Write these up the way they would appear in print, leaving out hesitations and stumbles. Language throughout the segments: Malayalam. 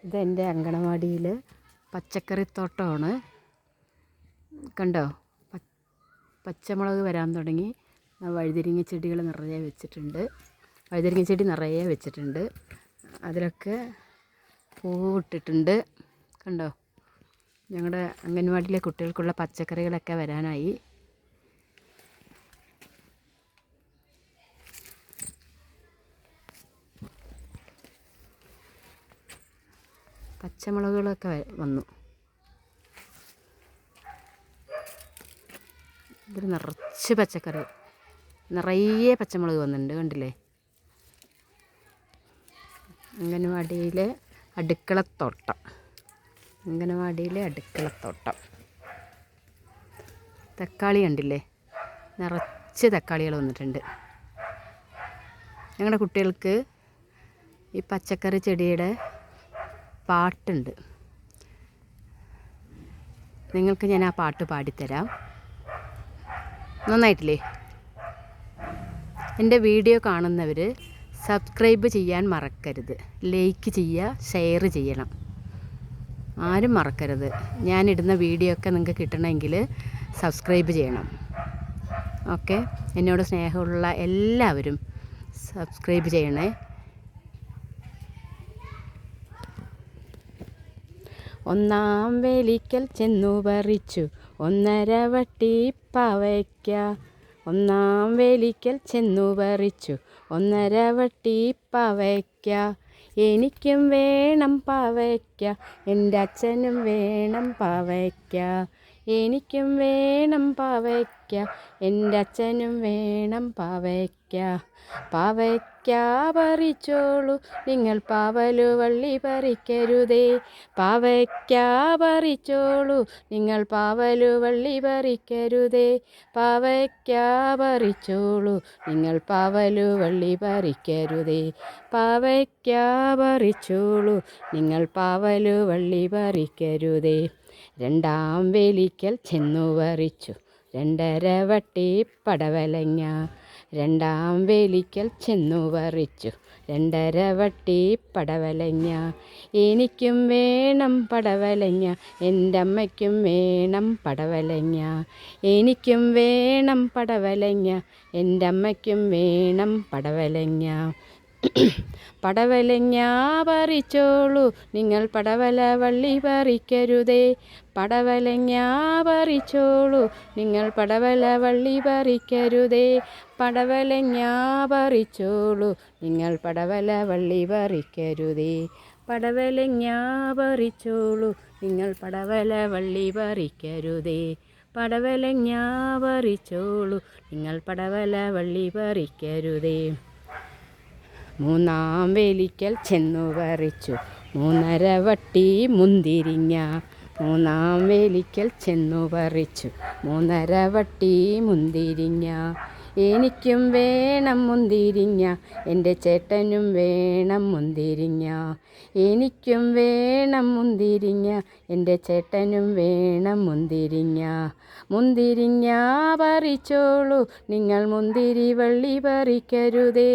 ഇതെൻ്റെ അങ്കണവാടിയിൽ പച്ചക്കറിത്തോട്ടമാണ്. കണ്ടോ, പച്ചമുളക് വരാൻ തുടങ്ങി. വഴുതനങ്ങ ചെടികൾ നിറയെ വെച്ചിട്ടുണ്ട്. വഴുതനങ്ങ ചെടി നിറയെ വെച്ചിട്ടുണ്ട്. അതിലൊക്കെ പൂവിട്ടിട്ടുണ്ട്. കണ്ടോ, ഞങ്ങളുടെ അംഗൻവാടിയിലെ കുട്ടികൾക്കുള്ള പച്ചക്കറികളൊക്കെ വരാനായി. പച്ചമുളകുകളൊക്കെ വന്നു. ഇതിൽ നിറച്ച് പച്ചക്കറി, നിറയെ പച്ചമുളക് വന്നിട്ടുണ്ട്. കണ്ടില്ലേ, അംഗനവാടിയിലെ അടുക്കളത്തോട്ടം. തക്കാളി കണ്ടില്ലേ, നിറച്ച് തക്കാളികൾ വന്നിട്ടുണ്ട്. ഞങ്ങളുടെ കുട്ടികൾക്ക് ഈ പച്ചക്കറി ചെടിയുടെ പാട്ടുണ്ട്. നിങ്ങൾക്ക് ഞാൻ ആ പാട്ട് പാടിത്തരാം. നന്നായിട്ടില്ലേ? എൻ്റെ വീഡിയോ കാണുന്നവർ സബ്സ്ക്രൈബ് ചെയ്യാൻ മറക്കരുത്. ലൈക്ക് ചെയ്യുക, ഷെയർ ചെയ്യണം. ആരും മറക്കരുത്. ഞാനിടുന്ന വീഡിയോ ഒക്കെ നിങ്ങൾക്ക് കിട്ടണമെങ്കിൽ സബ്സ്ക്രൈബ് ചെയ്യണം. ഓക്കെ, എന്നോട് സ്നേഹമുള്ള എല്ലാവരും സബ്സ്ക്രൈബ് ചെയ്യണേ. ഒന്നാം വേലിക്കൽ ചെന്നു പറിച്ചു 1.5 വട്ടി പാവയ്ക്ക. ഒന്നാം വേലിക്കൽ ചെന്നു പറിച്ചു 1.5 വട്ടി പാവയ്ക്ക. എനിക്കും വേണം പാവയ്ക്ക, എൻ്റെ അച്ഛനും വേണം പാവയ്ക്ക. എനിക്കും വേണം പാവയ്ക്ക, എൻ്റെ അച്ഛനും വേണം പാവയ്ക്ക. പാവയ്ക്ക പറിച്ചോളൂ നിങ്ങൾ, പാവലുവള്ളി പറിക്കരുതേ. പാവയ്ക്ക പറിച്ചോളൂ നിങ്ങൾ, പാവലുവള്ളി പറിക്കരുതേ. പാവയ്ക്ക പറിച്ചോളൂ നിങ്ങൾ, പാവലുവള്ളി പറിക്കരുതേ. പാവയ്ക്ക പറിച്ചോളൂ നിങ്ങൾ, പാവലുവള്ളി പറിക്കരുതേ. രണ്ടാം വേലിക്കൽ ചെന്നു പറിച്ചു 2.5 വട്ടി പടവലങ്ങ. രണ്ടാം വേലിക്കൽ ചെന്നു പറിച്ചു 2.5 വട്ടി പടവലങ്ങ. എനിക്കും വേണം പടവലങ്ങ, എൻ്റെ അമ്മയ്ക്കും വേണം പടവലങ്ങ. എനിക്കും വേണം പടവലങ്ങ, എൻ്റെ അമ്മയ്ക്കും വേണം പടവലങ്ങ. പടവലങ്ങ പറിച്ചോളൂ നിങ്ങൾ, പടവല വള്ളി പറിക്കരുതേ. പടവലങ്ങ പറിച്ചോളൂ നിങ്ങൾ, പടവല വള്ളി പറിക്കരുതേ. പടവലങ്ങ പറിച്ചോളൂ നിങ്ങൾ, പടവല വള്ളി പറിക്കരുതേ. പടവലങ്ങ പറിച്ചോളൂ നിങ്ങൾ, പടവല വള്ളി പറിക്കരുതേ. പടവലങ്ങ പറിച്ചോളൂ നിങ്ങൾ, പടവല വള്ളി പറിക്കരുതേ. മൂന്നാം വേലിക്കൽ ചെന്നു പറിച്ചു 3.5 വട്ടി മുന്തിരിങ്ങ. മൂന്നാം വേലിക്കൽ ചെന്നു പറിച്ചു 3.5 വട്ടി മുന്തിരിങ്ങ. എനിക്കും വേണം മുന്തിരിങ്ങ, എൻ്റെ ചേട്ടനും വേണം മുന്തിരിങ്ങ. എനിക്കും വേണം മുന്തിരിങ്ങ, എൻ്റെ ചേട്ടനും വേണം മുന്തിരിങ്ങ. മുന്തിരിങ്ങ പറിച്ചോളൂ നിങ്ങൾ, മുന്തിരി വള്ളി പറിക്കരുതേ.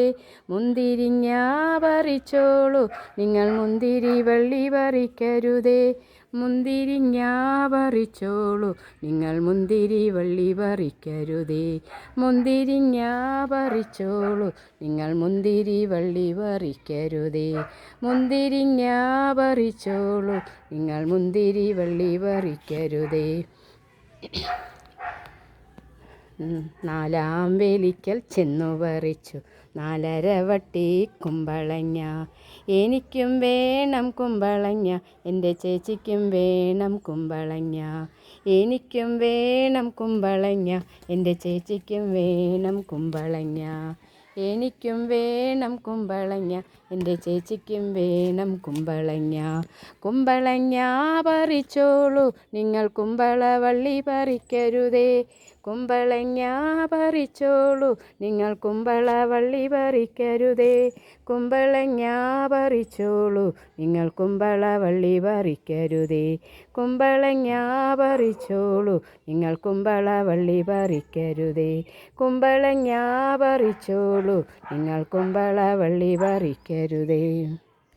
മുന്തിരിങ്ങ പറിച്ചോളൂ നിങ്ങൾ, മുന്തിരി വള്ളി പറിക്കരുതേ. മുന്തിരിങ്ങ പറിച്ചോളൂ നിങ്ങൾ, മുന്തിരി വള്ളി പറിക്കരുതേ. മുന്തിരിങ്ങ പറിച്ചോളൂ നിങ്ങൾ, മുന്തിരി വള്ളി പറിക്കരുതേ. മുന്തിരിങ്ങ പറിച്ചോളൂ നിങ്ങൾ, മുന്തിരി വള്ളി പറിക്കരുതേ. നാലാം വേലിക്കൽ ചെന്നു പറിച്ചു 4.5 വട്ടി കുമ്പളങ്ങ. എനിക്കും വേണം കുമ്പളങ്ങ, എൻ്റെ ചേച്ചിക്കും വേണം കുമ്പളങ്ങ. എനിക്കും വേണം കുമ്പളങ്ങ, എൻ്റെ ചേച്ചിക്കും വേണം കുമ്പളങ്ങ. എനിക്കും വേണം കുമ്പളങ്ങ, എൻ്റെ ചേച്ചിക്കും വേണം കുമ്പളങ്ങ. കുമ്പളങ്ങ പറിച്ചോളൂ നിങ്ങൾ, കുമ്പള വള്ളി പറിക്കരുതേ. കുമ്പളങ്ങ പറിച്ചോളൂ നിങ്ങൾ, കുമ്പള വള്ളി പറിക്കരുതേ. കുമ്പളങ്ങ പറിച്ചോളൂ നിങ്ങൾ, കുമ്പള വള്ളി പറിക്കരുതേ. കുമ്പളങ്ങ പറിച്ചോളൂ നിങ്ങൾ, കുമ്പള വള്ളി പറിക്കരുതേ. കുമ്പളങ്ങ പറിച്ചോളൂ നിങ്ങൾ, കുമ്പള വള്ളി പറിക്കരുതേ.